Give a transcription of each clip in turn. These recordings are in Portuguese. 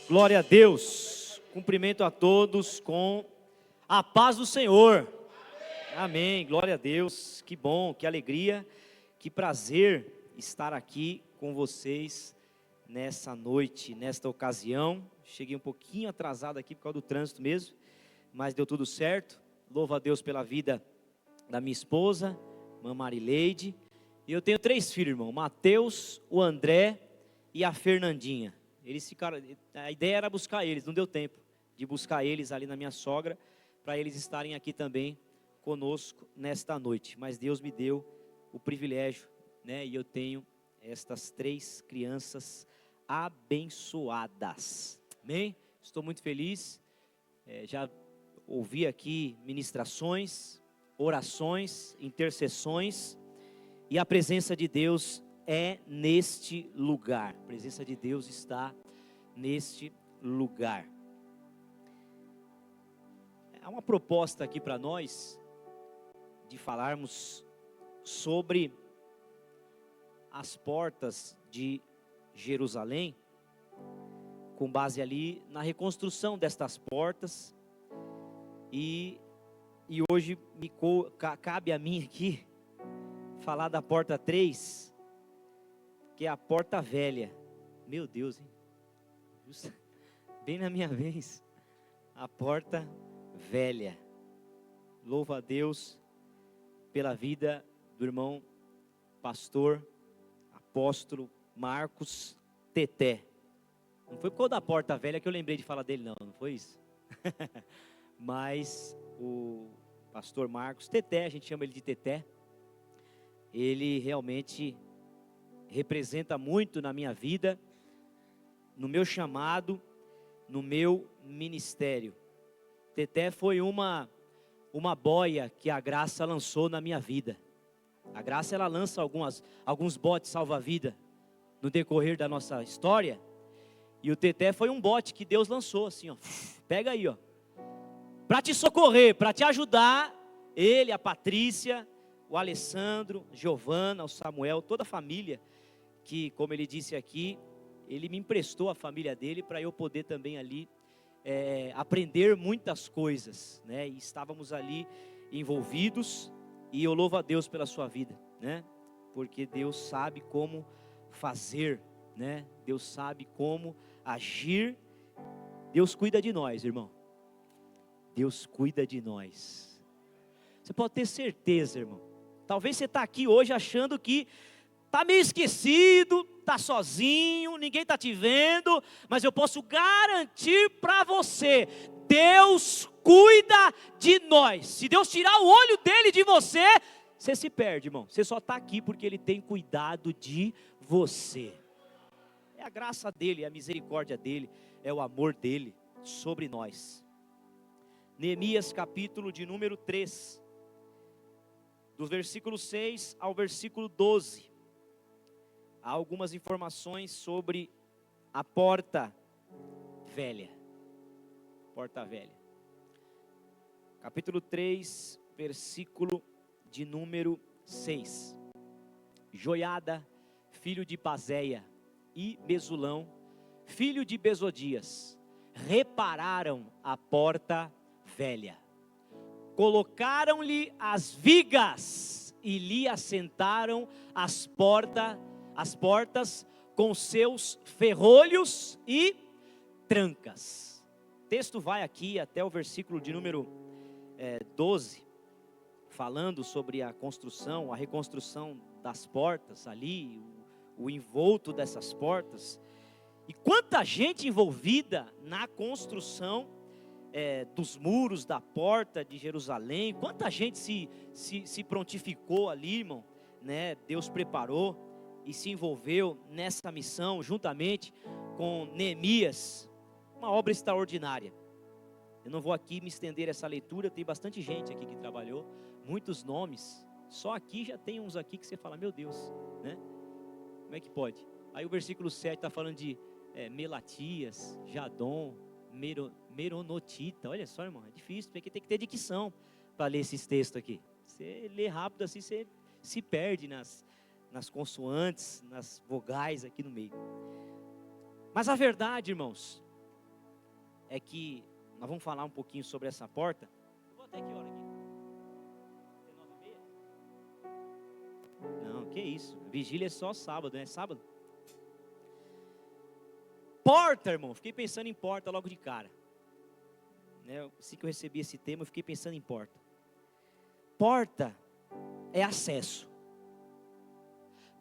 Glória a Deus. Cumprimento a todos com a paz do Senhor. Amém. Glória a Deus. Que bom, que alegria, que prazer estar aqui com vocês nessa noite, nesta ocasião. Cheguei um pouquinho atrasado aqui por causa do trânsito mesmo, mas deu tudo certo. Louvo a Deus pela vida da minha esposa, irmã Marileide. E eu tenho 3 filhos, irmão: Mateus, o André e a Fernandinha. Eles ficaram, a ideia era buscar eles, não deu tempo de buscar eles ali na minha sogra, para eles estarem aqui também conosco nesta noite. Mas Deus me deu o privilégio, né? E eu tenho estas 3 crianças abençoadas. Amém? Estou muito feliz. Já ouvi aqui ministrações, orações, intercessões, e a presença de Deus é neste lugar. A presença de Deus está neste lugar. Há uma proposta aqui para nós de falarmos sobre as portas de Jerusalém, com base ali na reconstrução destas portas. E hoje cabe a mim aqui falar da porta 3, que é a porta velha. Meu Deus, hein? Bem na minha vez, a porta velha. Louvo a Deus pela vida do irmão pastor, apóstolo Marcos Teté. Não foi por causa da porta velha que eu lembrei de falar dele, não foi isso. Mas o pastor Marcos Teté, a gente chama ele de Teté, ele realmente representa muito na minha vida, no meu chamado, no meu ministério. Teté foi uma boia que a graça lançou na minha vida. A graça, ela lança alguns botes salva-vida no decorrer da nossa história. E o Teté foi um bote que Deus lançou assim, ó. Pega aí, ó. Para te socorrer, para te ajudar. Ele, a Patrícia, o Alessandro, a Giovana, o Samuel, toda a família que, como ele disse aqui, ele me emprestou a família dele para eu poder também ali aprender muitas coisas, né? E estávamos ali envolvidos, e eu louvo a Deus pela sua vida, né? Porque Deus sabe como fazer, né? Deus sabe como agir. Deus cuida de nós, irmão. Deus cuida de nós. Você pode ter certeza, irmão. Talvez você está aqui hoje achando que está meio esquecido, está sozinho, ninguém está te vendo, mas eu posso garantir para você: Deus cuida de nós. Se Deus tirar o olho dele de você, você se perde, irmão. Você só está aqui porque ele tem cuidado de você. É a graça dele, é a misericórdia dele, é o amor dele sobre nós. Neemias capítulo de número 3, do versículo 6 ao versículo 12. Há algumas informações sobre a porta velha. Porta velha. Capítulo 3, versículo de número 6. Joiada, filho de Pazéia, e Mesulão, filho de Bezodias, repararam a porta velha. Colocaram-lhe as vigas e lhe assentaram as portas com seus ferrolhos e trancas. O texto vai aqui até o versículo de número 12, falando sobre a construção, a reconstrução das portas ali, o envolto dessas portas. E quanta gente envolvida na construção dos muros da porta de Jerusalém. Quanta gente se prontificou ali, irmão, né? Deus preparou e se envolveu nessa missão juntamente com Neemias. Uma obra extraordinária. Eu não vou aqui me estender essa leitura, tem bastante gente aqui que trabalhou, muitos nomes. Só aqui já tem uns aqui que você fala: meu Deus, né? Como é que pode? Aí o versículo 7 está falando de Melatias, Jadon, Meronotita. Olha só, irmão, é difícil, porque tem que ter dicção para ler esses textos aqui. Você lê rápido assim, você se perde nas consoantes, nas vogais aqui no meio. Mas a verdade, irmãos, é que nós vamos falar um pouquinho sobre essa porta. Eu vou até que hora aqui? Até 9h30? Não, que isso. Vigília é só sábado, né? Sábado? Porta, irmão. Fiquei pensando em porta logo de cara. Né? Assim que eu recebi esse tema, eu fiquei pensando em porta. Porta é acesso.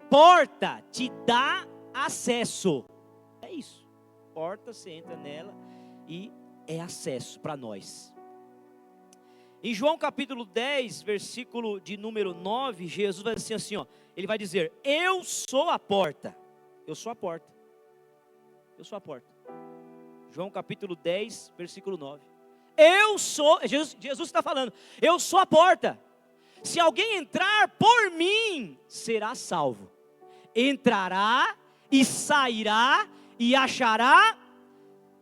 Porta te dá acesso. É isso. Porta, você entra nela e é acesso para nós. Em João capítulo 10, versículo de número 9, Jesus vai dizer assim, ó, ele vai dizer, eu sou a porta. Eu sou a porta. Eu sou a porta. João capítulo 10, versículo 9. Eu sou, Jesus está falando, eu sou a porta. Se alguém entrar por mim, será salvo. Entrará e sairá e achará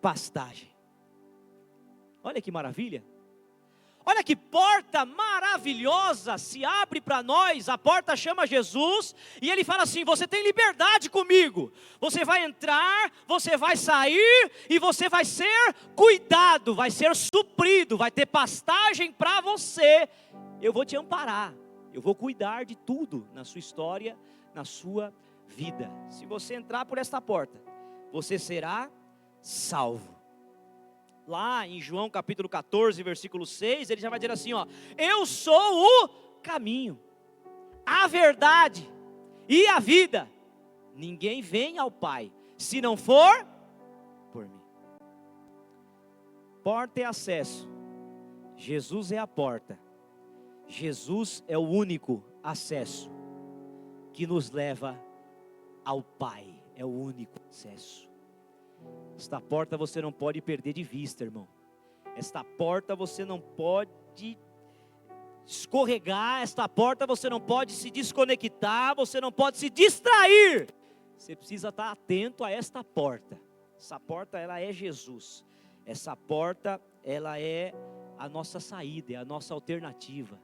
pastagem. Olha que maravilha. Olha que porta maravilhosa se abre para nós. A porta chama Jesus e ele fala assim, você tem liberdade comigo. Você vai entrar, você vai sair e você vai ser cuidado, vai ser suprido, vai ter pastagem para você. Eu vou te amparar, eu vou cuidar de tudo na sua história, na sua vida. Se você entrar por esta porta, você será salvo. Lá em João capítulo 14, versículo 6, ele já vai dizer assim, ó, eu sou o caminho, a verdade e a vida. Ninguém vem ao Pai, se não for por mim. Porta é acesso. Jesus é a porta. Jesus é o único acesso que nos leva ao Pai. É o único acesso. Esta porta você não pode perder de vista, irmão. Esta porta você não pode escorregar. Esta porta você não pode se desconectar. Você não pode se distrair. Você precisa estar atento a esta porta. Essa porta, ela é Jesus. Essa porta, ela é a nossa saída, é a nossa alternativa.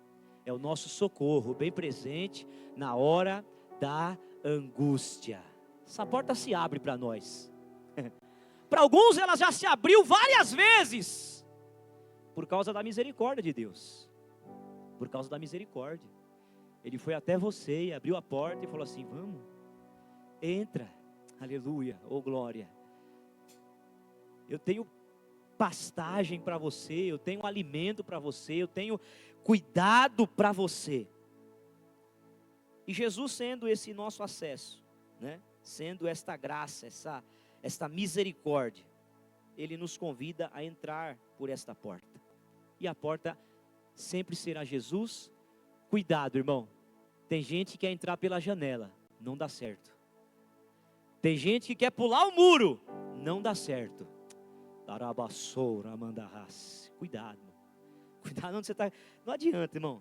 É o nosso socorro, bem presente na hora da angústia. Essa porta se abre para nós. Para alguns ela já se abriu várias vezes, por causa da misericórdia de Deus. Por causa da misericórdia. Ele foi até você e abriu a porta e falou assim, vamos, entra, aleluia, oh glória. Eu tenho pastagem para você, eu tenho alimento para você, eu tenho cuidado para você. E Jesus sendo esse nosso acesso, né? Sendo esta graça, esta misericórdia, Ele nos convida a entrar por esta porta. E a porta sempre será Jesus. Cuidado, irmão. Tem gente que quer entrar pela janela, não dá certo. Tem gente que quer pular o muro, não dá certo. Cuidado, irmão. Cuidado onde você está. Não adianta, irmão.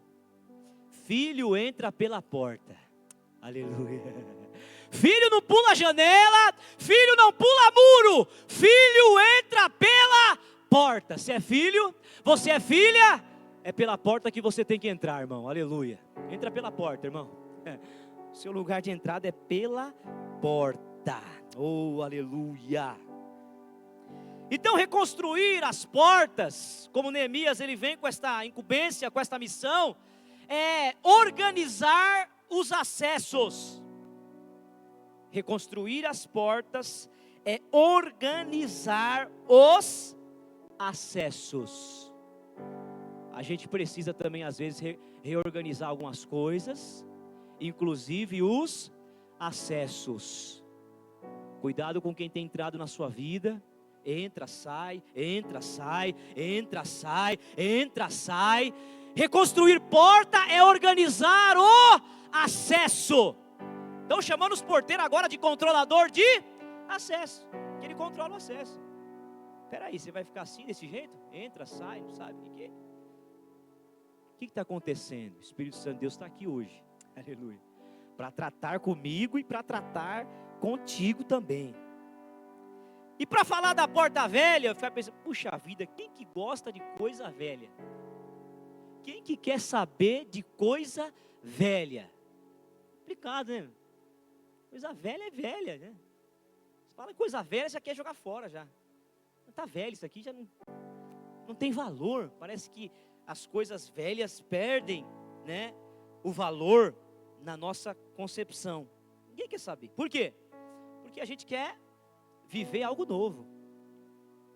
Filho entra pela porta. Aleluia. Filho não pula janela, filho não pula muro, filho entra pela porta. Se é filho, você é filha, é pela porta que você tem que entrar, irmão, aleluia. Entra pela porta, irmão. O seu lugar de entrada é pela porta, oh, aleluia. Então reconstruir as portas, como Neemias ele vem com esta incumbência, com esta missão, é organizar os acessos. Reconstruir as portas é organizar os acessos. A gente precisa também às vezes reorganizar algumas coisas, inclusive os acessos. Cuidado com quem tem entrado na sua vida. Entra, sai, entra, sai, entra, sai, entra, sai. Reconstruir porta é organizar o acesso. Estão chamando os porteiros agora de controlador de acesso, que ele controla o acesso. Espera aí, você vai ficar assim desse jeito? Entra, sai, não sabe o que está acontecendo? O Espírito Santo de Deus está aqui hoje, aleluia, para tratar comigo e para tratar contigo também. E para falar da porta velha, eu fico pensando, puxa vida, quem que gosta de coisa velha? Quem que quer saber de coisa velha? Complicado, né? Coisa velha é velha, né? Você fala coisa velha, você quer jogar fora já. está velho, isso aqui já não tem valor. Parece que as coisas velhas perdem, né, o valor na nossa concepção. Ninguém quer saber. Por quê? Porque a gente quer viver algo novo.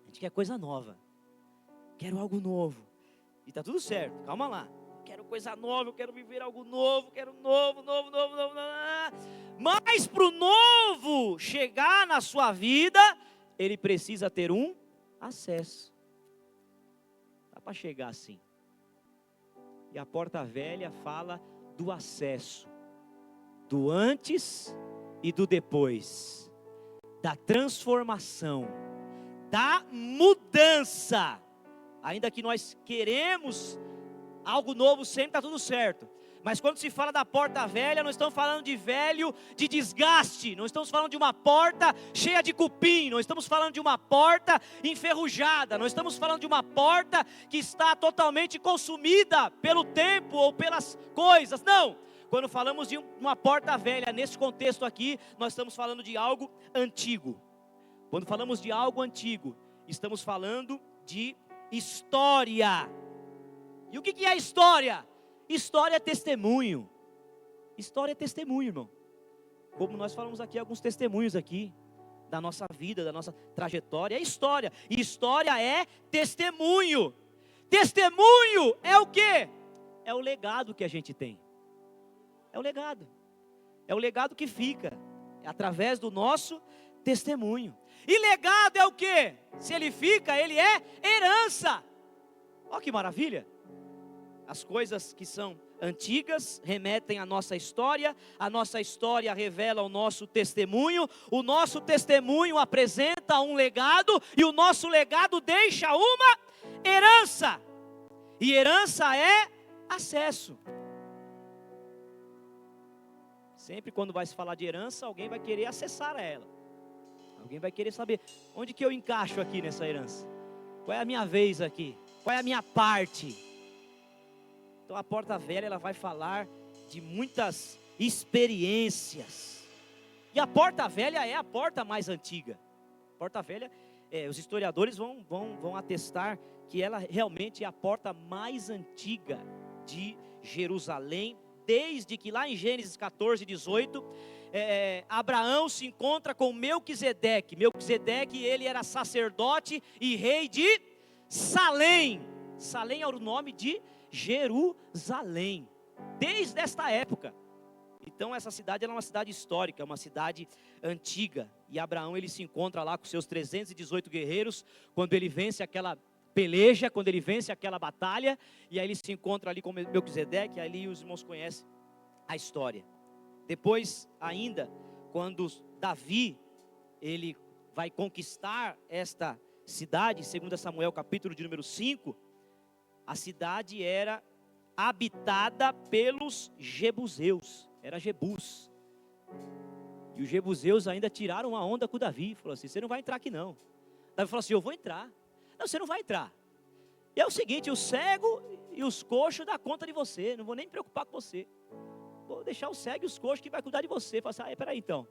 A gente quer coisa nova. Quero algo novo. E está tudo certo, calma lá. Quero coisa nova, eu quero viver algo novo, quero novo. Mas para o novo chegar na sua vida, ele precisa ter um acesso. Dá para chegar assim. E a porta velha fala do acesso, do antes e do depois, da transformação, da mudança. Ainda que nós queremos algo novo, sempre está tudo certo. Mas quando se fala da porta velha, não estamos falando de velho, de desgaste. Não estamos falando de uma porta cheia de cupim. Não estamos falando de uma porta enferrujada. Não estamos falando de uma porta que está totalmente consumida pelo tempo ou pelas coisas. Não. Quando falamos de uma porta velha, nesse contexto aqui, nós estamos falando de algo antigo. Quando falamos de algo antigo, estamos falando de história. E o que é história? História é testemunho. História é testemunho, irmão. Como nós falamos aqui, alguns testemunhos aqui, da nossa vida, da nossa trajetória, é história. E história é testemunho. Testemunho é o quê? É o legado que a gente tem. É o legado. É o legado que fica, através do nosso testemunho. E legado é o quê? Se ele fica, ele é herança. Olha que maravilha. As coisas que são antigas remetem à nossa história, a nossa história revela o nosso testemunho apresenta um legado, e o nosso legado deixa uma herança, e herança é acesso. Sempre quando vai se falar de herança, alguém vai querer acessar a ela, alguém vai querer saber, onde que eu encaixo aqui nessa herança? Qual é a minha vez aqui? Qual é a minha parte? Então a porta velha, ela vai falar de muitas experiências. E a porta velha é a porta mais antiga. A porta velha, os historiadores vão atestar que ela realmente é a porta mais antiga de Jerusalém, desde que lá em Gênesis 14, 18, Abraão se encontra com Melquisedeque. Melquisedeque, ele era sacerdote e rei de Salém. Salém era o nome de Jerusalém, desde esta época. Então essa cidade era uma cidade histórica, uma cidade antiga. E Abraão, ele se encontra lá com seus 318 guerreiros, quando ele vence aquela peleja, quando ele vence aquela batalha, e aí ele se encontra ali com Melquisedeque, e ali os irmãos conhecem a história. Depois ainda, quando Davi, ele vai conquistar esta cidade, segundo Samuel capítulo de número 5, a cidade era habitada pelos jebuseus, era Jebus. E os jebuseus ainda tiraram a onda com Davi, falou assim, você não vai entrar aqui não. Davi falou assim, eu vou entrar. Não, você não vai entrar. E é o seguinte, o cego e os coxos dão conta de você, não vou nem me preocupar com você. Vou deixar o cego e os coxos que vai cuidar de você. Fala assim, peraí então.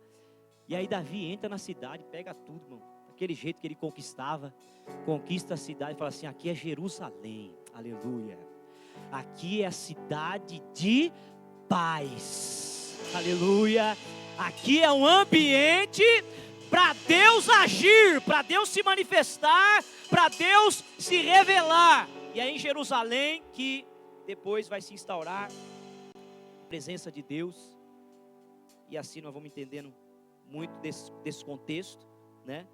E aí Davi entra na cidade, pega tudo, irmão. Daquele jeito que ele conquistava, conquista a cidade, fala assim, aqui é Jerusalém, aleluia. Aqui é a cidade de paz, aleluia. Aqui é um ambiente para Deus agir, para Deus se manifestar, para Deus se revelar. E é em Jerusalém que depois vai se instaurar a presença de Deus. E assim nós vamos entendendo muito desse contexto, né?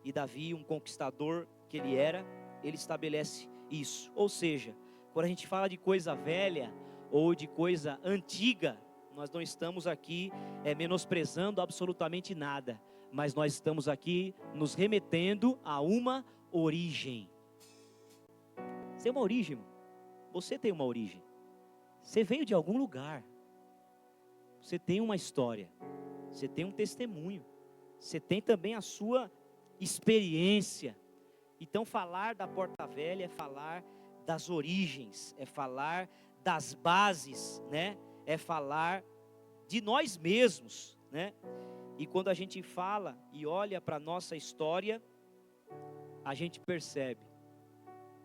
E Davi, um conquistador que ele era, ele estabelece isso. Ou seja, quando a gente fala de coisa velha ou de coisa antiga, nós não estamos aqui menosprezando absolutamente nada, mas nós estamos aqui nos remetendo a uma origem. Você tem uma origem, irmão. Você tem uma origem. Você veio de algum lugar. Você tem uma história. Você tem um testemunho. Você tem também a sua experiência. Então falar da porta velha é falar das origens, é falar das bases, né? É falar de nós mesmos, né? E quando a gente fala e olha para a nossa história, a gente percebe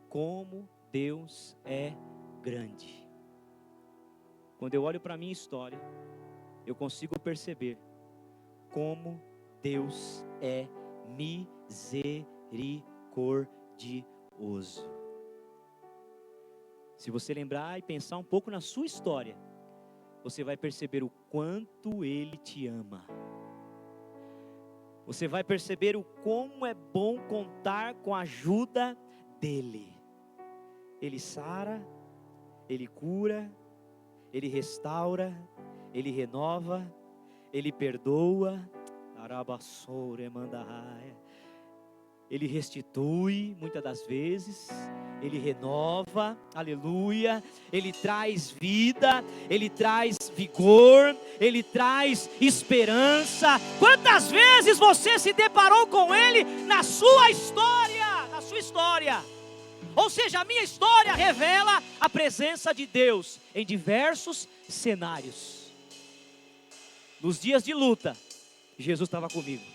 como Deus é grande. Quando eu olho para a minha história, eu consigo perceber como Deus é misericordioso. Se você lembrar e pensar um pouco na sua história, você vai perceber o quanto Ele te ama. Você vai perceber o como é bom contar com a ajuda dEle. Ele sara, Ele cura, Ele restaura, Ele renova, Ele perdoa. Ele restitui muitas das vezes, Ele renova, aleluia, Ele traz vida, Ele traz vigor, Ele traz esperança. Quantas vezes você se deparou com Ele na sua história? Na sua história. Ou seja, a minha história revela a presença de Deus em diversos cenários. Nos dias de luta, Jesus estava comigo.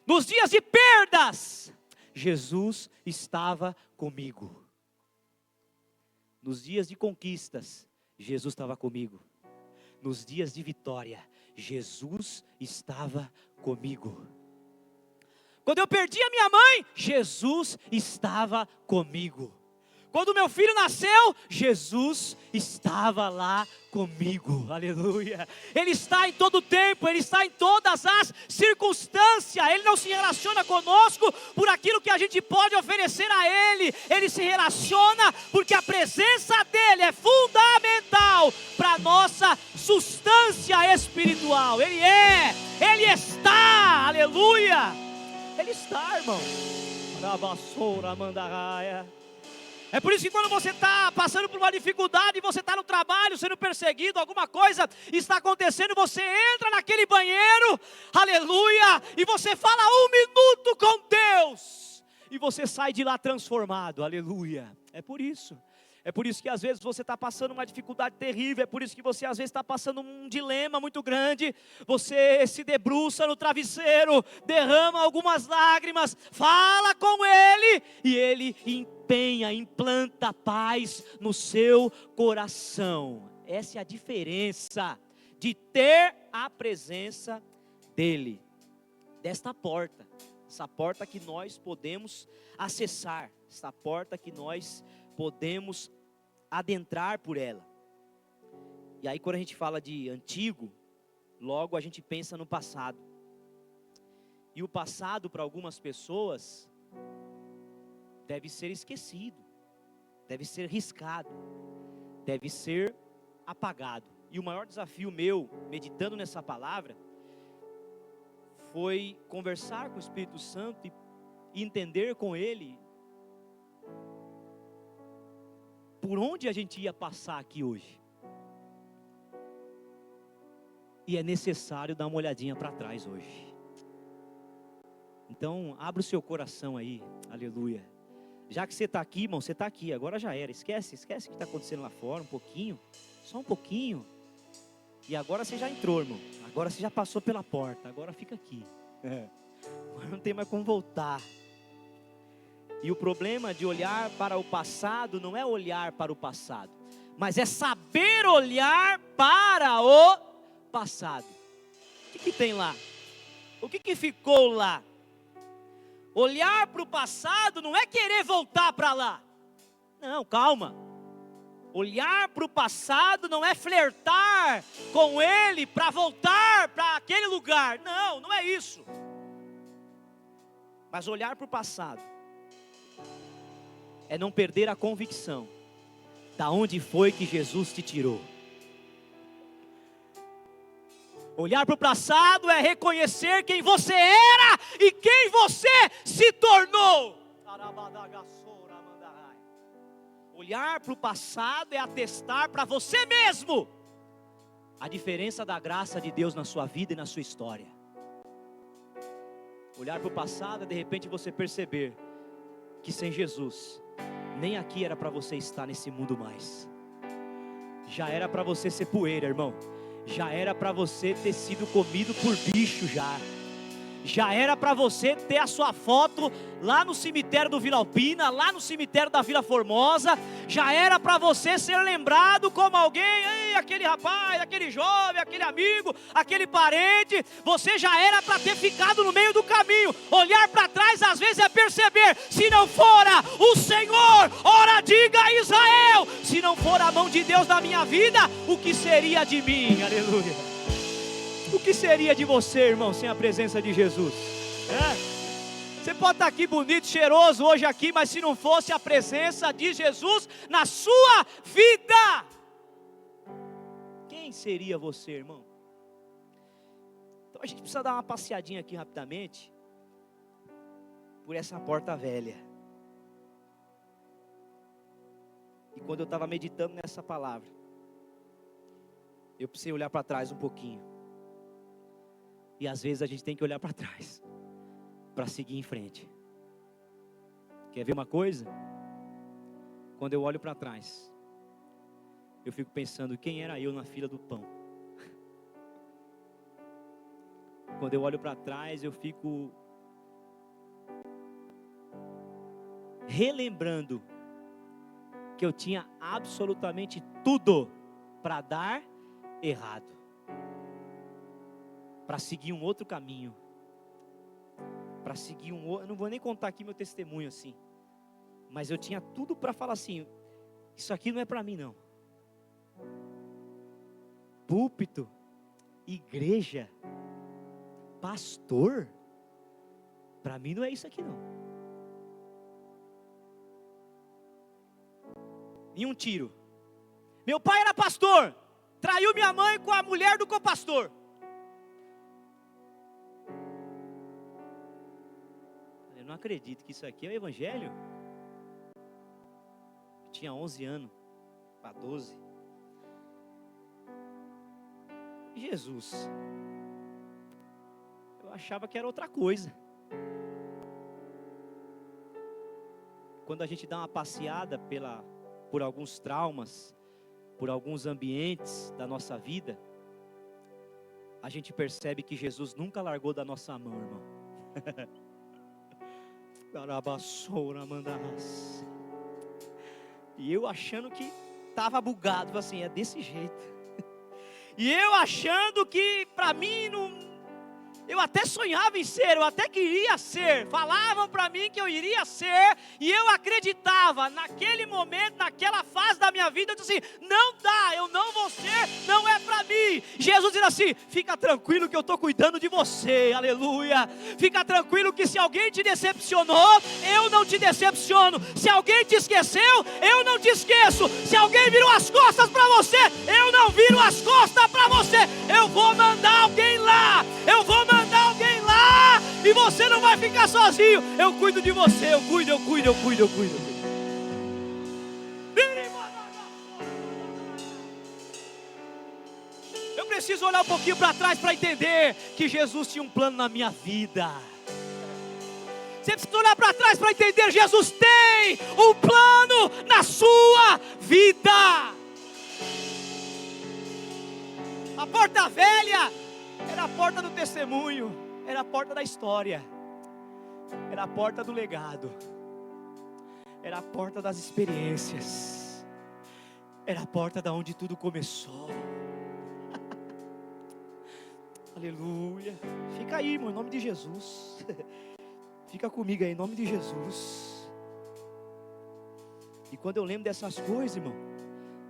Nos dias de perdas, Jesus estava comigo. Nos dias de conquistas, Jesus estava comigo. Nos dias de vitória, Jesus estava comigo. Quando eu perdi a minha mãe, Jesus estava comigo. Quando meu filho nasceu, Jesus estava lá comigo, aleluia. Ele está em todo tempo, Ele está em todas as circunstâncias. Ele não se relaciona conosco por aquilo que a gente pode oferecer a Ele. Ele se relaciona porque a presença dEle é fundamental para a nossa substância espiritual. Ele está, aleluia. Ele está, irmão. É por isso que quando você está passando por uma dificuldade, você está no trabalho, sendo perseguido, alguma coisa está acontecendo, você entra naquele banheiro, aleluia, e você fala 1 minuto com Deus, e você sai de lá transformado, aleluia. É por isso que às vezes você está passando uma dificuldade terrível, é por isso que você às vezes está passando um dilema muito grande, você se debruça no travesseiro, derrama algumas lágrimas, fala com Ele, e Ele implanta paz no seu coração. Essa é a diferença de ter a presença dEle, desta porta, essa porta que nós podemos acessar, essa porta que nós podemos adentrar por ela. E aí quando a gente fala de antigo, logo a gente pensa no passado. E o passado para algumas pessoas deve ser esquecido, deve ser riscado, deve ser apagado. E o maior desafio meu, meditando nessa palavra, foi conversar com o Espírito Santo e entender com Ele por onde a gente ia passar aqui hoje. E é necessário dar uma olhadinha para trás hoje. Então, abra o seu coração aí, aleluia. Já que você está aqui, irmão, você está aqui, agora já era. Esquece o que está acontecendo lá fora, um pouquinho, só um pouquinho. E agora você já entrou, irmão. Agora você já passou pela porta, agora fica aqui. Agora não tem mais como voltar. E o problema de olhar para o passado não é olhar para o passado, mas é saber olhar para o passado. O que tem lá? O que ficou lá? Olhar para o passado não é querer voltar para lá. Não, calma. Olhar para o passado não é flertar com ele para voltar para aquele lugar. Não, não é isso. Mas olhar para o passado é não perder a convicção da onde foi que Jesus te tirou. Olhar para o passado é reconhecer quem você era e quem você se tornou. Olhar para o passado é atestar para você mesmo a diferença da graça de Deus na sua vida e na sua história. Olhar para o passado é de repente você perceber que sem Jesus, nem aqui era para você estar nesse mundo mais. Já era para você ser poeira, irmão. Já era para você ter sido comido por bicho já. Já era para você ter a sua foto lá no cemitério do Vila Alpina, lá no cemitério da Vila Formosa. Já era para você ser lembrado como alguém, ei, aquele rapaz, aquele jovem, aquele amigo, aquele parente. Você já era para ter ficado no meio do caminho. Olhar para trás às vezes é perceber: se não fora o Senhor, ora diga a Israel, se não for a mão de Deus na minha vida, o que seria de mim? Aleluia. O que seria de você, irmão, sem a presença de Jesus? Você pode estar aqui bonito, cheiroso hoje aqui, mas se não fosse a presença de Jesus na sua vida, quem seria você, irmão? Então a gente precisa dar uma passeadinha aqui rapidamente por essa porta velha. E quando eu estava meditando nessa palavra, eu precisei olhar para trás um pouquinho. E às vezes a gente tem que olhar para trás para seguir em frente. Quer ver uma coisa? Quando eu olho para trás, eu fico pensando: quem era eu na fila do pão? Quando eu olho para trás, eu fico relembrando que eu tinha absolutamente tudo para dar errado, para seguir um outro caminho, para seguir um outro. Eu não vou nem contar aqui meu testemunho assim, mas eu tinha tudo para falar assim: isso aqui não é para mim não. Púlpito, igreja, pastor, para mim não é isso aqui não. Em um tiro, meu pai era pastor, traiu minha mãe com a mulher do copastor. Eu não acredito que isso aqui é o evangelho. Eu tinha 11 anos para 12. Jesus, eu achava que era outra coisa. Quando a gente dá uma passeada por alguns traumas, por alguns ambientes da nossa vida, a gente percebe que Jesus nunca largou da nossa mão, irmão. E eu achando que estava bugado, assim, é desse jeito. E eu achando que para mim não... Eu até sonhava em ser, eu até queria ser. Falavam para mim que eu iria ser, e eu acreditava. Naquele momento, naquela fase da minha vida, eu disse assim: não dá, eu não vou ser, não é para mim. Jesus diz assim: fica tranquilo que eu estou cuidando de você, aleluia. Fica tranquilo que se alguém te decepcionou, eu não te decepciono. Se alguém te esqueceu, eu não te esqueço. Se alguém virou as costas para você, eu não viro as costas para você. Eu vou mandar alguém lá, eu vou mandar alguém lá, e você não vai ficar sozinho. Eu cuido de você, eu cuido. Eu preciso olhar um pouquinho para trás para entender que Jesus tinha um plano na minha vida. Você precisa olhar para trás para entender: Jesus tem um plano na sua vida. A porta velha era a porta do testemunho, era a porta da história, era a porta do legado, era a porta das experiências, era a porta da onde tudo começou. Aleluia. Fica aí, irmão, em nome de Jesus. Fica comigo aí, em nome de Jesus. E quando eu lembro dessas coisas, irmão,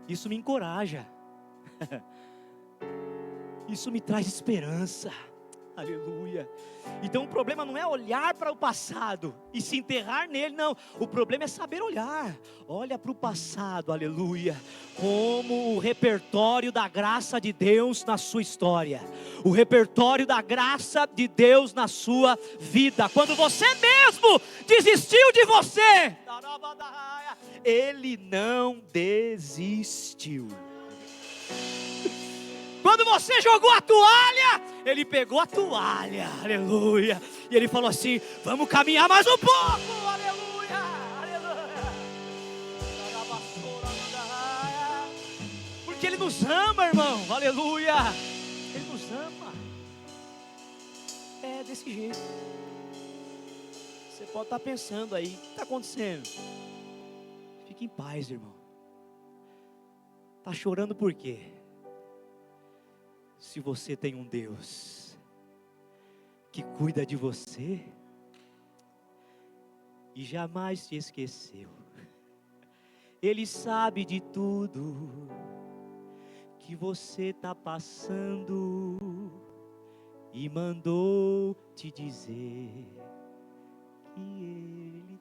isso me encoraja. Isso me traz esperança. Aleluia. Então o problema não é olhar para o passado e se enterrar nele, não. O problema é saber olhar. Olha para o passado, aleluia, como o repertório da graça de Deus na sua história. O repertório da graça de Deus na sua vida. Quando você mesmo desistiu de você, Ele não desistiu. Quando você jogou a toalha, Ele pegou a toalha, aleluia, e Ele falou assim: vamos caminhar mais um pouco, aleluia, aleluia. Porque Ele nos ama, irmão, aleluia. Ele nos ama. É desse jeito. Você pode estar pensando aí, o que está acontecendo? Fique em paz, irmão. Está chorando por quê? Se você tem um Deus que cuida de você e jamais te esqueceu. Ele sabe de tudo que você está passando e mandou te dizer que Ele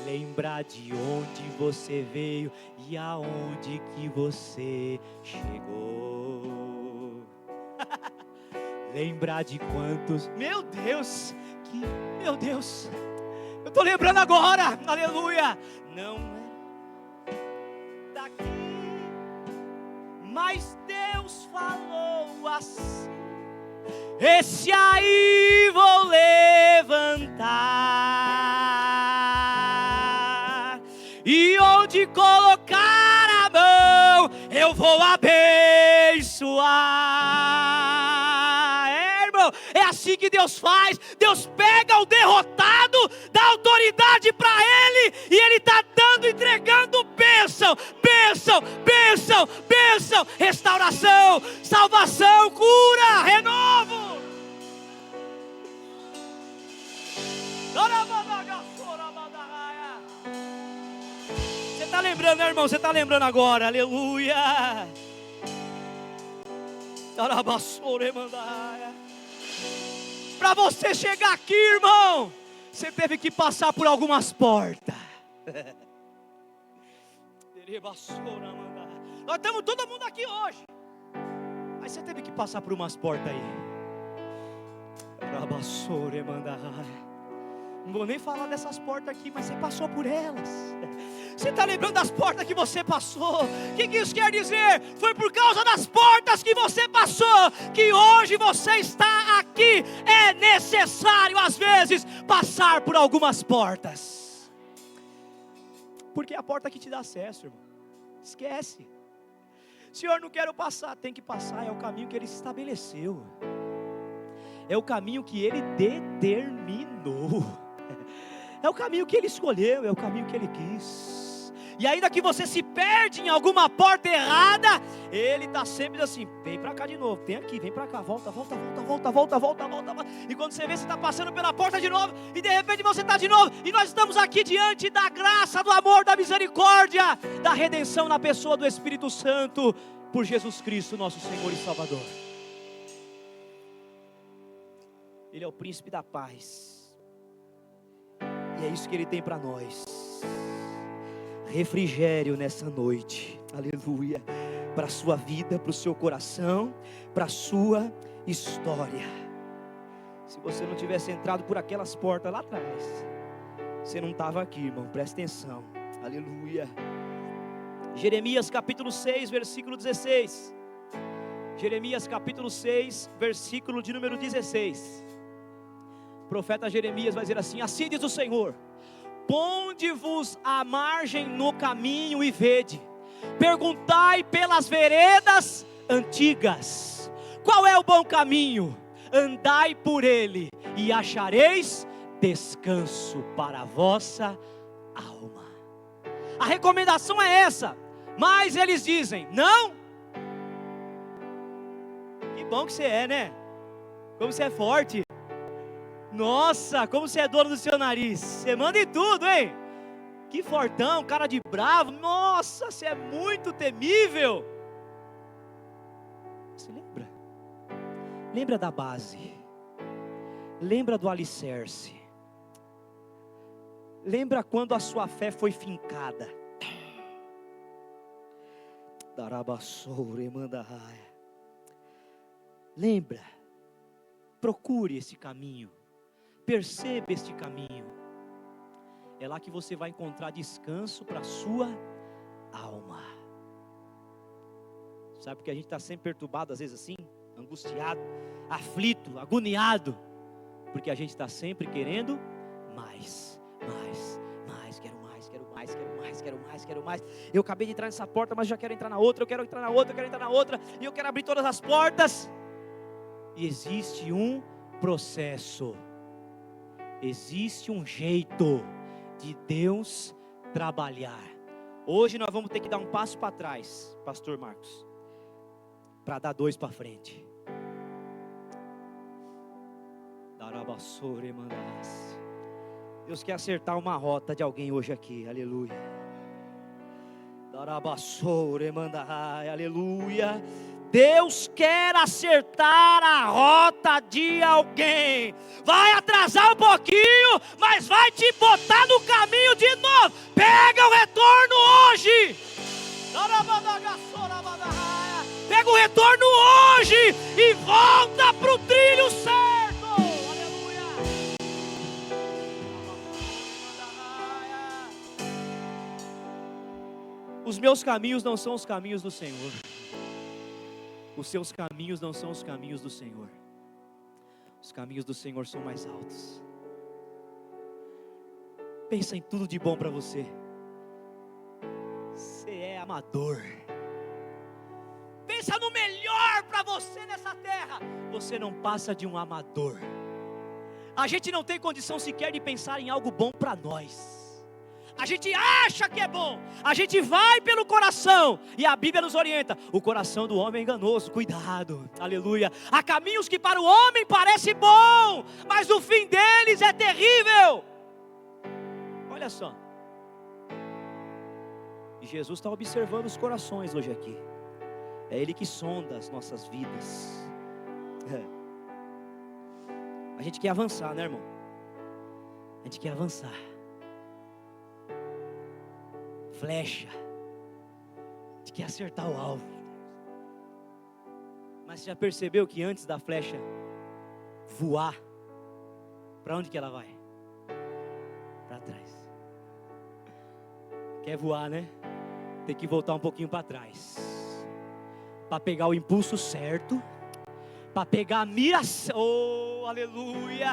lembra de onde você veio e aonde que você chegou. Lembra de quantos... Meu Deus, eu estou lembrando agora, aleluia. Não é daqui, mas Deus falou assim: esse aí vou levantar, e onde colocar a mão eu vou abençoar. Irmão, é assim que Deus faz. Deus pega o derrotado, dá autoridade para ele, e ele está dando, entregando bênção, bênção, bênção, bênção, restauração, salvação, cura, renovo. Você está lembrando, né, irmão? Você está lembrando agora, aleluia. Para você chegar aqui, irmão, você teve que passar por algumas portas. Nós estamos todo mundo aqui hoje, mas você teve que passar por umas portas aí. Não vou nem falar dessas portas aqui, mas você passou por elas. Você está lembrando das portas que você passou? O que isso quer dizer? Foi por causa das portas que você passou que hoje você está aqui. É necessário, às vezes, passar por algumas portas, porque é a porta que te dá acesso, irmão. Esquece. Senhor, não quero passar. Tem que passar, é o caminho que Ele estabeleceu. É o caminho que Ele determinou. É o caminho que Ele escolheu, é o caminho que Ele quis. E ainda que você se perde em alguma porta errada, Ele está sempre assim: vem para cá de novo, vem aqui, vem para cá, volta. E quando você vê, você está passando pela porta de novo, e de repente você está de novo, e nós estamos aqui diante da graça, do amor, da misericórdia, da redenção na pessoa do Espírito Santo, por Jesus Cristo, nosso Senhor e Salvador. Ele é o príncipe da paz. E é isso que Ele tem para nós. Refrigério nessa noite. Aleluia. Para a sua vida, para o seu coração, para a sua história. Se você não tivesse entrado por aquelas portas lá atrás, você não estava aqui, irmão. Presta atenção. Aleluia. Jeremias capítulo 6, versículo 16. Jeremias capítulo 6, versículo de número 16. O profeta Jeremias vai dizer assim: assim diz o Senhor: ponde-vos à margem no caminho e vede, perguntai pelas veredas antigas, qual é o bom caminho? Andai por ele, e achareis descanso para a vossa alma. A recomendação é essa, mas eles dizem: não. Que bom que você é, né? Como você é forte. Nossa, como você é dono do seu nariz. Você manda em tudo, hein? Que fortão, cara de bravo. Nossa, você é muito temível. Você lembra? Lembra da base. Lembra do alicerce. Lembra quando a sua fé foi fincada. Lembra. Procure esse caminho. Perceba este caminho. É lá que você vai encontrar descanso para a sua alma. Sabe porque a gente está sempre perturbado, às vezes assim, angustiado, aflito, agoniado, porque a gente está sempre querendo mais, quero mais, quero mais. Eu acabei de entrar nessa porta, mas já quero entrar na outra, eu quero entrar na outra, eu quero entrar na outra, e eu quero abrir todas as portas. E existe um processo, existe um jeito de Deus trabalhar. Hoje nós vamos ter que dar um passo para trás, pastor Marcos, para dar 2 para frente. Deus quer acertar uma rota de alguém hoje aqui, aleluia. Aleluia. Deus quer acertar a rota de alguém. Vai atrasar um pouquinho, mas vai te botar no caminho de novo. Pega o retorno hoje. Pega o retorno hoje e volta para o trilho certo. Aleluia. Os meus caminhos não são os caminhos do Senhor. Os seus caminhos não são os caminhos do Senhor. Os caminhos do Senhor são mais altos. Pensa em tudo de bom para você. Você é amador. Pensa no melhor para você nessa terra. Você não passa de um amador. A gente não tem condição sequer de pensar em algo bom para nós. A gente acha que é bom, a gente vai pelo coração, e a Bíblia nos orienta: o coração do homem é enganoso, cuidado, aleluia. Há caminhos que para o homem parece bom, mas o fim deles é terrível. Olha só, e Jesus está observando os corações hoje aqui. É Ele que sonda as nossas vidas. A gente quer avançar, né, irmão? A gente quer avançar. Flecha, a gente quer acertar o alvo. Mas você já percebeu que antes da flecha voar, para onde que ela vai? Para trás. Quer voar, né? Tem que voltar um pouquinho para trás, para pegar o impulso certo, para pegar a mira, oh, aleluia,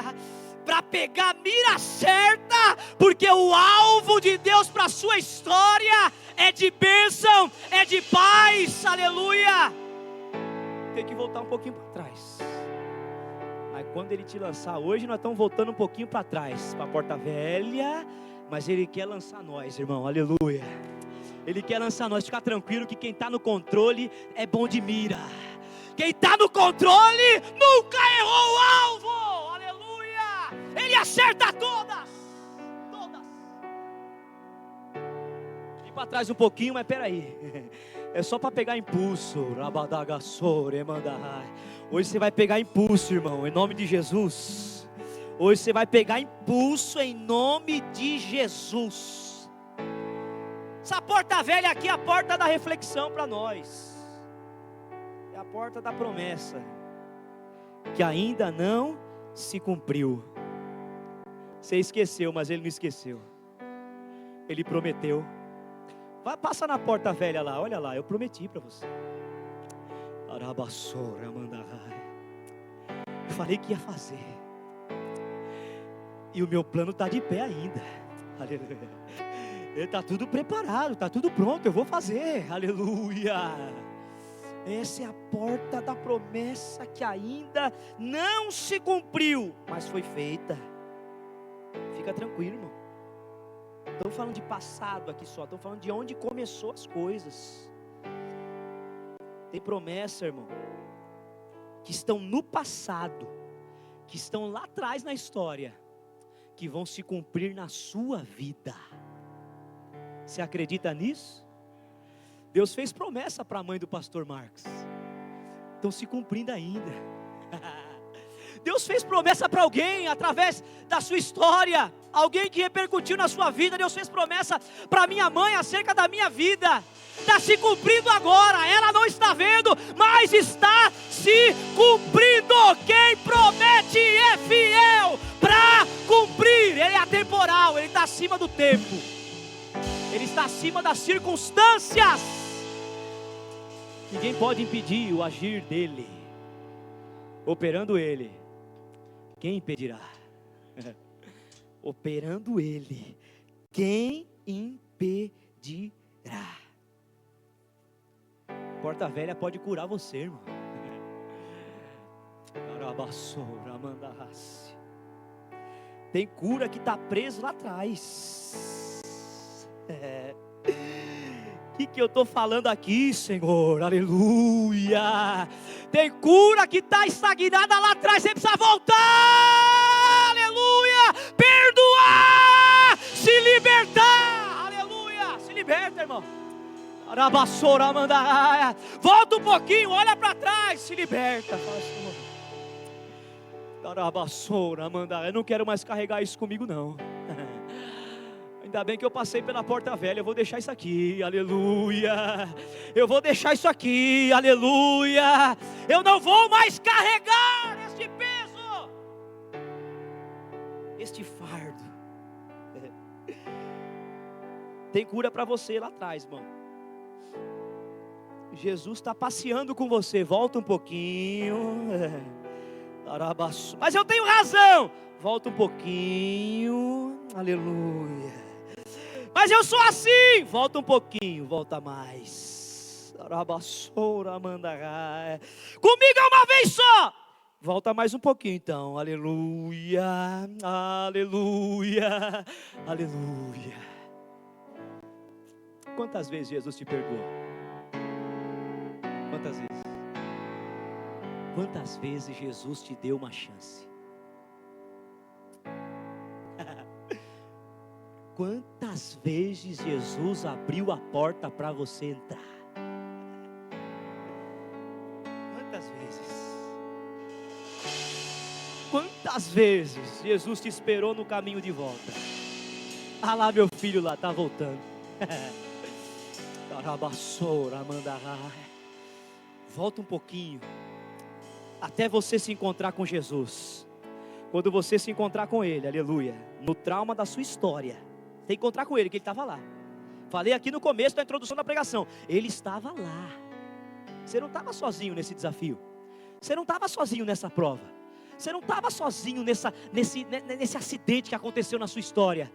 para pegar a mira certa, porque o alvo de Deus para a sua história é de bênção, é de paz, aleluia. Tem que voltar um pouquinho para trás. Mas quando Ele te lançar, hoje nós estamos voltando um pouquinho para trás, para a porta velha, mas Ele quer lançar nós, irmão, aleluia. Ele quer lançar nós. Fica tranquilo que quem está no controle é bom de mira. Quem está no controle nunca errou o alvo, aleluia. Ele acerta todas. E para trás um pouquinho, mas peraí, é só para pegar impulso. Hoje você vai pegar impulso, irmão, em nome de Jesus. Hoje você vai pegar impulso em nome de Jesus. Essa porta velha aqui é a porta da reflexão para nós. É a porta da promessa que ainda não se cumpriu. Você esqueceu, mas Ele não esqueceu. Ele prometeu. Vai, passa na porta velha lá, olha lá, eu prometi para você. Eu falei que ia fazer. E o meu plano está de pé ainda. Aleluia. Está tudo preparado, está tudo pronto, eu vou fazer, aleluia. Essa é a porta da promessa que ainda não se cumpriu, mas foi feita. Fica tranquilo, irmão. Estamos falando de passado aqui só, estamos falando de onde começou as coisas. Tem promessa, irmão, que estão no passado, que estão lá atrás na história, que vão se cumprir na sua vida. Você acredita nisso? Deus fez promessa para a mãe do pastor Marcos. Estão se cumprindo ainda. Deus fez promessa para alguém através da sua história. Alguém que repercutiu na sua vida. Deus fez promessa para minha mãe acerca da minha vida. Está se cumprindo agora. Ela não está vendo, mas está se cumprindo. Quem promete é fiel para cumprir. Ele é atemporal, Ele está acima do tempo. Ele está acima das circunstâncias. Ninguém pode impedir o agir dele. Operando Ele, quem impedirá? Operando Ele, quem impedirá? porta velha pode curar você, irmão. Tem cura que está preso lá atrás. O que eu estou falando aqui, Senhor? Aleluia. Tem cura que está estagnada lá atrás. Você precisa voltar. Aleluia. Perdoar. Se libertar. Aleluia. Se liberta, irmão. Volta um pouquinho, olha para trás. Se liberta. Fala, Senhor. Eu não quero mais carregar isso comigo, não. Ainda bem que eu passei pela porta velha. Eu vou deixar isso aqui, aleluia. Eu vou deixar isso aqui, aleluia. Eu não vou mais carregar este peso, este fardo. Tem cura para você lá atrás, irmão. Jesus está passeando com você. Volta um pouquinho. Mas eu tenho razão. Volta um pouquinho. Aleluia. Mas eu sou assim. Volta um pouquinho. Volta mais. Comigo é uma vez só. Volta mais um pouquinho então. Aleluia. Aleluia. Aleluia. Quantas vezes Jesus te perdoou? Quantas vezes? Quantas vezes Jesus te deu uma chance? Quantas vezes Jesus abriu a porta para você entrar? Quantas vezes? Quantas vezes Jesus te esperou no caminho de volta? Ah lá, meu filho lá, está voltando. Volta um pouquinho. Até você se encontrar com Jesus. Quando você se encontrar com Ele, aleluia, no trauma da sua história, tem que encontrar com Ele, que Ele estava lá. Falei aqui no começo da introdução da pregação, Ele estava lá. Você não estava sozinho nesse desafio. Você não estava sozinho nessa prova. Você não estava sozinho nesse acidente que aconteceu na sua história,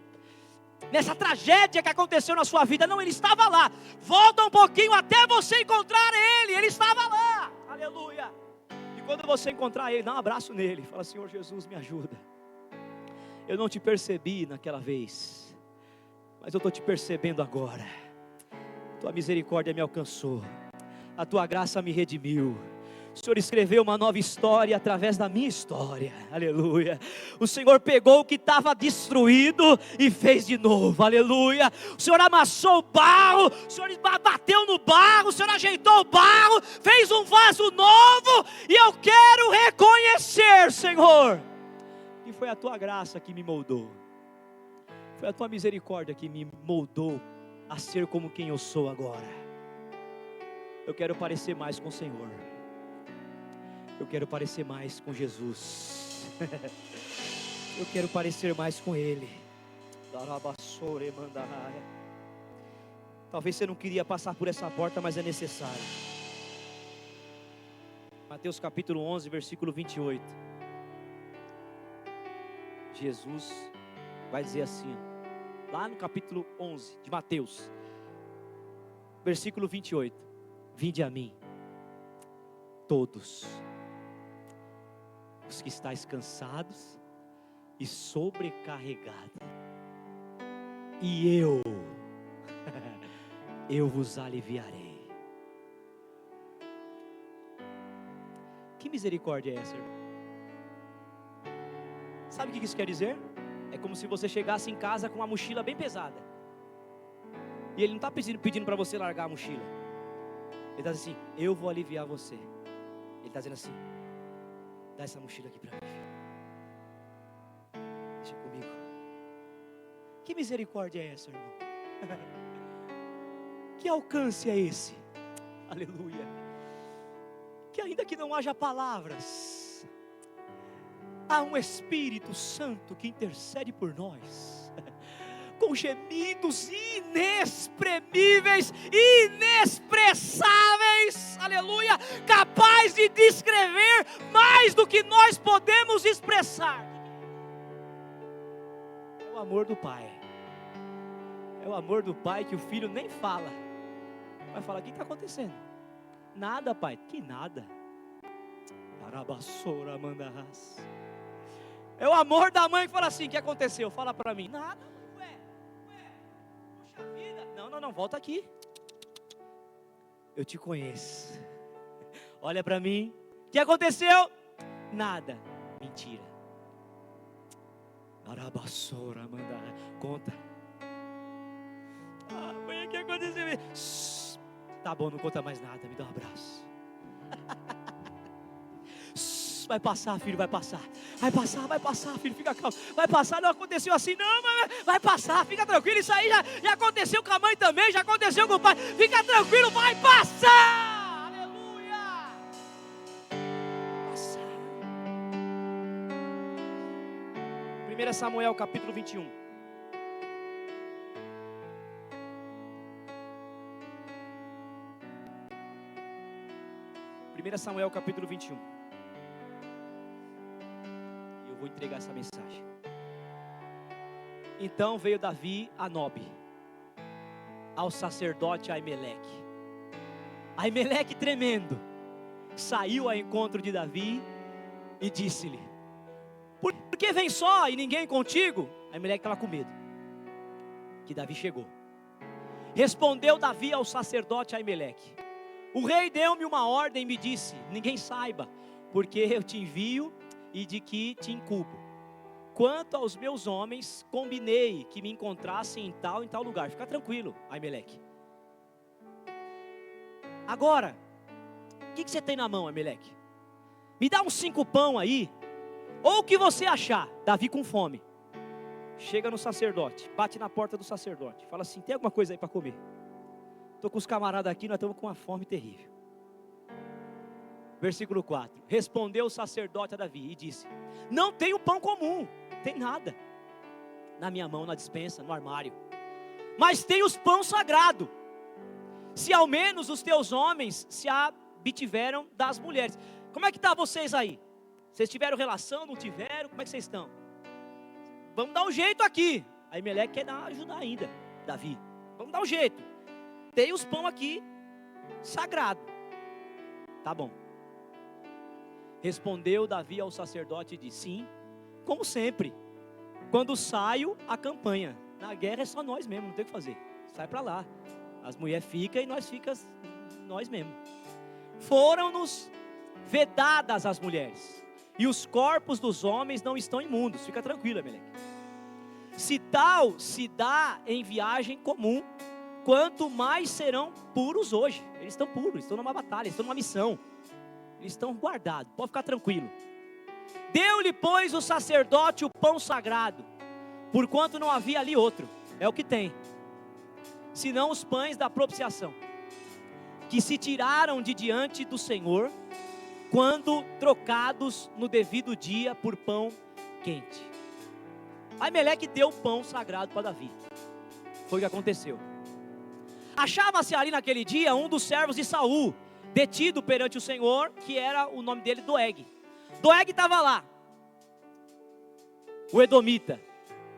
nessa tragédia que aconteceu na sua vida. Não, Ele estava lá. Volta um pouquinho até você encontrar Ele. Ele estava lá, aleluia. Quando você encontrar Ele, dá um abraço nele. Fala, Senhor Jesus, me ajuda. Eu não te percebi naquela vez, mas eu estou te percebendo agora. Tua misericórdia me alcançou. A tua graça me redimiu. O Senhor escreveu uma nova história através da minha história, aleluia. O Senhor pegou o que estava destruído e fez de novo, aleluia. O Senhor amassou o barro, o Senhor bateu no barro, o Senhor ajeitou o barro, fez um vaso novo. E eu quero reconhecer, Senhor, que foi a tua graça que me moldou, foi a tua misericórdia que me moldou a ser como quem eu sou agora. Eu quero parecer mais com o Senhor. Eu quero parecer mais com Jesus. Eu quero parecer mais com Ele. Talvez você não queria passar por essa porta, mas é necessário. Mateus capítulo 11, versículo 28. Jesus vai dizer assim, lá no capítulo 11 de Mateus, versículo 28. Vinde a mim, todos os que estáis cansados e sobrecarregados, e eu vos aliviarei. Que misericórdia é essa, irmão? Sabe o que isso quer dizer? É como se você chegasse em casa com uma mochila bem pesada, e Ele não está pedindo para você largar a mochila. Ele está dizendo assim, eu vou aliviar você. Ele está dizendo assim, dá essa mochila aqui para mim, filho. Deixa comigo. Que misericórdia é essa, irmão? Que alcance é esse? Aleluia. Que ainda que não haja palavras, há um Espírito Santo que intercede por nós, com gemidos inexprimíveis, inexpressáveis, aleluia, capaz de descrever mais do que nós podemos expressar. É o amor do Pai. É o amor do Pai que o Filho nem fala. Vai falar, o que está acontecendo? Nada, pai. Que nada? Arabassora mandarás. É o amor da mãe que fala assim: o que aconteceu? Fala para mim. Nada, ué, puxa vida. Não, volta aqui. Eu te conheço. Olha para mim. O que aconteceu? Nada. Mentira. Arabassora mandarás. Conta. Mãe, o que aconteceu? Tá bom, não conta mais nada. Me dá um abraço. Vai passar, filho, vai passar. Vai passar, filho, fica calmo. Vai passar, não aconteceu assim não, mas vai passar, fica tranquilo. Isso aí já aconteceu com a mãe também, já aconteceu com o pai. Fica tranquilo, vai passar. Aleluia. Vai passar. 1 Samuel capítulo 21. Samuel capítulo 21. Vou entregar essa mensagem. Então veio Davi a Nobe, ao sacerdote Aimeleque. Aimeleque tremendo saiu ao encontro de Davi e disse-lhe: por que vem só e ninguém contigo? Aimeleque estava com medo que Davi chegou. Respondeu Davi ao sacerdote Aimeleque: o rei deu-me uma ordem e me disse: ninguém saiba, porque eu te envio e de que te incubo. Quanto aos meus homens, combinei que me encontrassem em tal lugar. Fica tranquilo, Aimeleque. Agora, o que você tem na mão, Aimeleque? Me dá uns 5 pão aí, ou o que você achar. Davi com fome. Chega no sacerdote, bate na porta do sacerdote, fala assim: tem alguma coisa aí para comer? Estou com os camaradas aqui, nós estamos com uma fome terrível. Versículo 4. Respondeu o sacerdote a Davi e disse: não tenho pão comum, tem nada na minha mão, na despensa, no armário, mas tenho os pão sagrado. Se ao menos os teus homens se abstiveram das mulheres. Como é que está vocês aí? Vocês tiveram relação, não tiveram? Como é que vocês estão? Vamos dar um jeito aqui. Aí Meleque quer ajudar ainda Davi. Vamos dar um jeito. Tem os pão aqui sagrado. Tá bom. Respondeu Davi ao sacerdote e disse: sim, como sempre, quando saio a campanha. Na guerra é só nós mesmos, não tem o que fazer. Sai para lá. As mulheres ficam e nós ficamos nós mesmos. Foram-nos vedadas as mulheres, e os corpos dos homens não estão imundos. Fica tranquila, Meleque. Se tal se dá em viagem comum, quanto mais serão puros hoje. Eles estão puros, estão numa batalha, estão numa missão. Eles estão guardados, pode ficar tranquilo. Deu-lhe, pois, o sacerdote o pão sagrado, porquanto não havia ali outro. É o que tem, senão os pães da propiciação, que se tiraram de diante do Senhor, quando trocados no devido dia por pão quente. Aimeleque deu o pão sagrado para Davi. Foi o que aconteceu. Achava-se ali naquele dia um dos servos de Saul, detido perante o Senhor, que era o nome dele Doeg. Doeg estava lá, o edomita,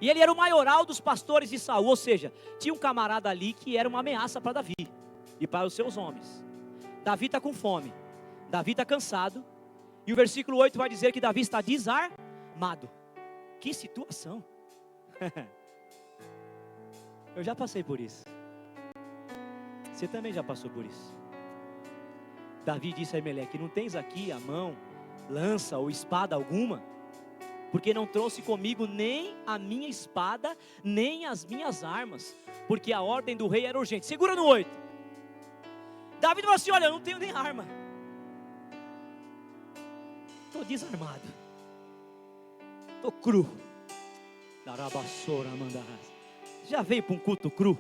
e ele era o maioral dos pastores de Saul. Ou seja, tinha um camarada ali que era uma ameaça para Davi e para os seus homens. Davi está com fome, Davi está cansado, e o versículo 8 vai dizer que Davi está desarmado. Que situação. Eu já passei por isso. Você também já passou por isso. Davi disse a Aimeleque: não tens aqui a mão, lança ou espada alguma? Porque não trouxe comigo nem a minha espada, nem as minhas armas, porque a ordem do rei era urgente. Segura no 8. Davi falou assim: olha, eu não tenho nem arma, estou desarmado, estou cru. Já veio para um culto cru?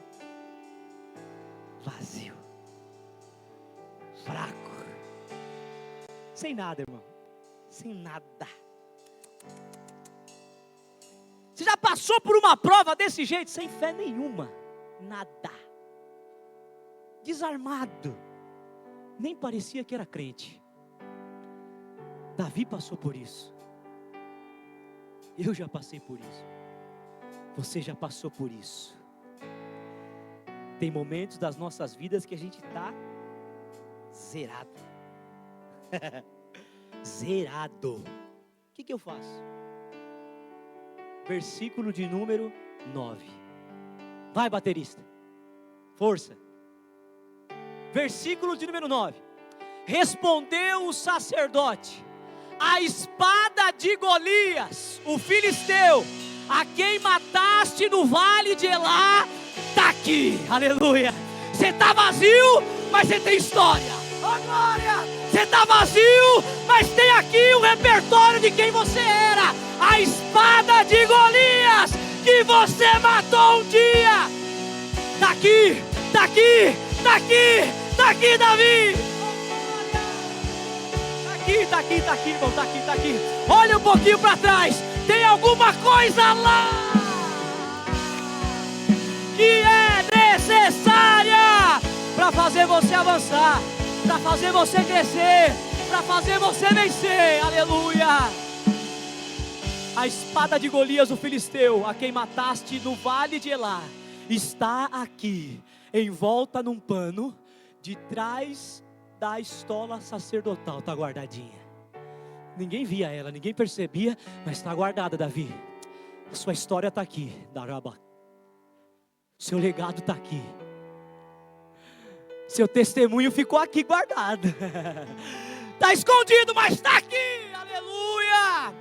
Vazio, fraco, sem nada, irmão, sem nada. Você já passou por uma prova desse jeito? Sem fé nenhuma, nada, desarmado, nem parecia que era crente. Davi passou por isso. Eu já passei por isso. Você já passou por isso. Tem momentos das nossas vidas que a gente está zerado. Zerado. O que eu faço? Versículo de número 9. Vai, baterista. Força. Versículo de número 9. Respondeu o sacerdote: a espada de Golias, o filisteu, a quem mataste no vale de Elá, está aqui. Aleluia. Você está vazio, mas você tem história. Oh, glória. Você está vazio, mas tem aqui o repertório de quem você era. A espada de Golias que você matou um dia. Está aqui, está aqui, está aqui, está aqui, Davi. Está aqui, está aqui, irmão, está aqui, está aqui. Olha um pouquinho para trás. Tem alguma coisa lá que é necessária para fazer você avançar, para fazer você crescer, para fazer você vencer. Aleluia. A espada de Golias, o filisteu, a quem mataste no vale de Elá, está aqui, envolta num pano, de trás da estola sacerdotal. Está guardadinha. Ninguém via ela, ninguém percebia, mas está guardada, Davi. A sua história está aqui, Daraba. Seu legado está aqui. Seu testemunho ficou aqui guardado. Está escondido, mas está aqui. Aleluia.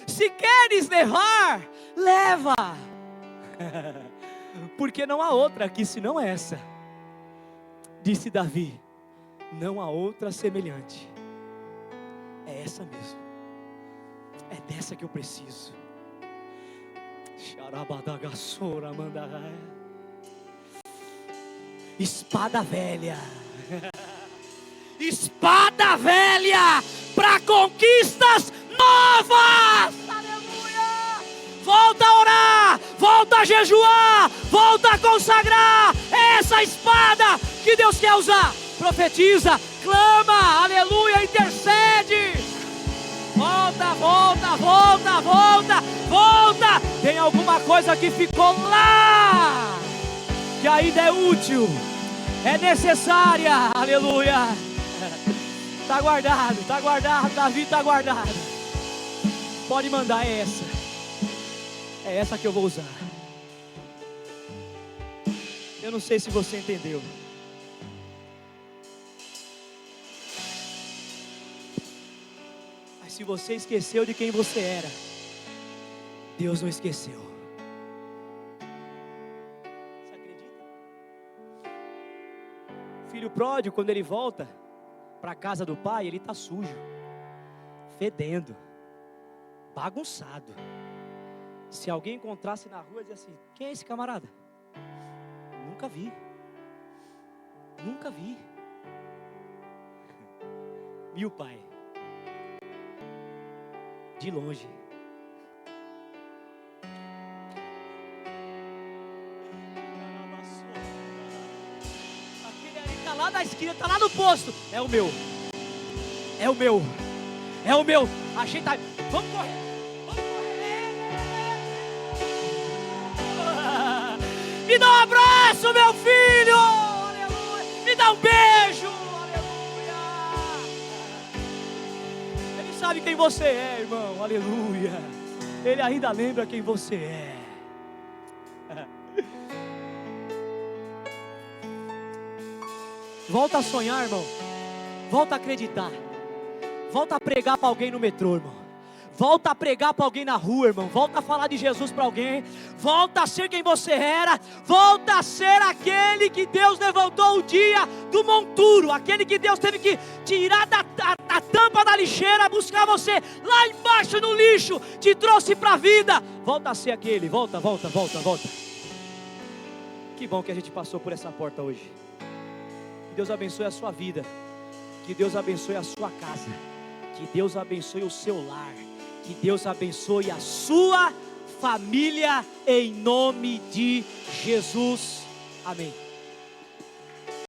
Se queres levar, leva. Porque não há outra aqui senão essa. Disse Davi: não há outra semelhante. É essa mesmo. É dessa que eu preciso. Espada velha. Espada velha para conquistas novas. Aleluia. Volta a orar, volta a jejuar, volta a consagrar. É essa espada que Deus quer usar. Profetiza, clama, aleluia, intercede. Volta, volta, volta, volta, volta. Tem alguma coisa que ficou lá, que ainda é útil, é necessária. Aleluia. Está guardado, Davi está guardado. Pode mandar, é essa que eu vou usar. Eu não sei se você entendeu. Mas se você esqueceu de quem você era, Deus não esqueceu. Você acredita? O filho pródigo, quando ele volta para a casa do pai, ele está sujo, fedendo, bagunçado. Se alguém encontrasse na rua, dizia assim: quem é esse camarada? Nunca vi. Nunca vi. E o pai? De longe. Aquele ali está lá na esquina, está lá no posto. É o meu. É o meu. É o meu. Achei que tá. Vamos correr. Me dá um abraço, meu filho. Aleluia. Me dá um beijo. Aleluia. Ele sabe quem você é, irmão. Aleluia. Ele ainda lembra quem você é. Volta a sonhar, irmão. Volta a acreditar. Volta a pregar para alguém no metrô, irmão. Volta a pregar para alguém na rua, irmão. Volta a falar de Jesus para alguém. Volta a ser quem você era. Volta a ser aquele que Deus levantou o dia do monturo. Aquele que Deus teve que tirar a tampa da lixeira, buscar você lá embaixo no lixo, te trouxe para a vida. Volta a ser aquele. Volta. Que bom que a gente passou por essa porta hoje. Que Deus abençoe a sua vida. Que Deus abençoe a sua casa. Que Deus abençoe o seu lar. Que Deus abençoe a sua família, em nome de Jesus. Amém.